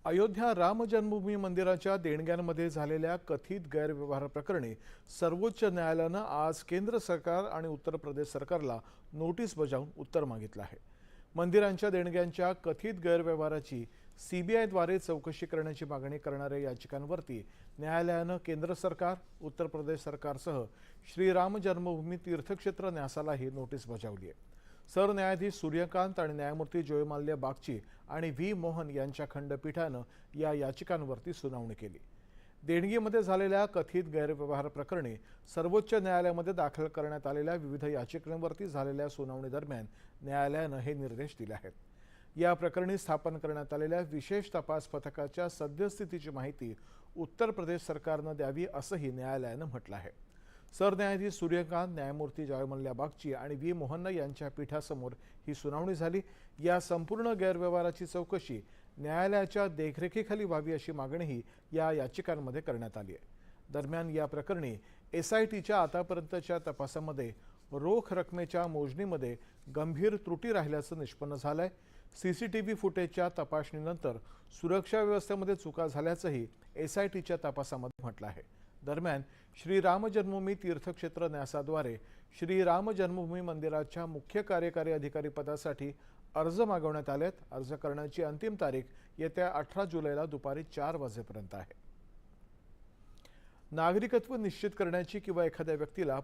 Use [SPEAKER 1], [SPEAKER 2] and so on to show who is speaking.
[SPEAKER 1] अयोध्या राम जन्मभूमी मंदिराच्या देणग्यांमध्ये झालेल्या कथित गैरव्यवहाराप्रकरणी सर्वोच्च न्यायालयानं आज केंद्र सरकार आणि उत्तर प्रदेश सरकारला नोटीस बजावून उत्तर मागितलं आहे। मंदिरांच्या देणग्यांच्या कथित गैरव्यवहाराची सीबीआयद्वारे चौकशी करण्याची मागणी करणाऱ्या याचिकांवरती न्यायालयानं केंद्र सरकार, उत्तर प्रदेश सरकारसह श्रीराम जन्मभूमी तीर्थक्षेत्र न्यासालाही नोटीस बजावली आहे। सरन्यायाधीश सूर्यकांत आणि न्यायमूर्ती जयमाल्या बागची आणि व्ही मोहन यांच्या खंडपीठानं या याचिकांवरती सुनावणी केली। देणगीमध्ये झालेल्या कथित गैरव्यवहार सर्वोच्च न्यायालयामध्ये दाखल करण्यात आलेल्या विविध याचिकांवरती झालेल्या सुनावणी दरम्यान न्यायालयानं हे निर्देश दिले आहेत। या प्रकरणी स्थापन करण्यात आलेल्या विशेष तपास पथकाच्या सद्यस्थितीची माहिती उत्तर प्रदेश सरकारनं द्यावी असंही न्यायालयानं म्हटलं आहे। सरन्यायाधीश सूर्यकांत, न्यायमूर्ती जयमाल्या बागची आणि व्ही मोहन यांच्या पीठासमोर ही सुनावणी झाली। या संपूर्ण गैरव्यवहाराची चौकशी न्यायालयाच्या देखरेखीखाली व्हावी अशी मागणीही या याचिकांमध्ये करण्यात आली आहे। दरम्यान या प्रकरणी एसआयटीच्या आतापर्यंतच्या तपासामध्ये रोख रकमेच्या मोजणीमध्ये गंभीर त्रुटी राहिल्याचं निष्पन्न झालंय। सीसीटीव्ही फुटेजच्या तपासणीनंतर सुरक्षा व्यवस्थेमध्ये चुका झाल्याचंही एसआयटीच्या तपासामध्ये म्हटलं आहे। दरम्यान श्रीराम जन्मभूमी तीर्थक्षेत्र न्यासाद्वारे श्रीराम जन्मभूमी मंदिराच्या मुख्य कार्यकारी अधिकारी पदासाठी अर्ज मागवण्यात आलेत। अर्ज करण्याची अंतिम तारीख येत्या 18 जुलैला दुपारी 4 वाजेपर्यंत आहे। नागरिकत्व निश्चित करण्याची किंवा एखाद्या व्यक्तीला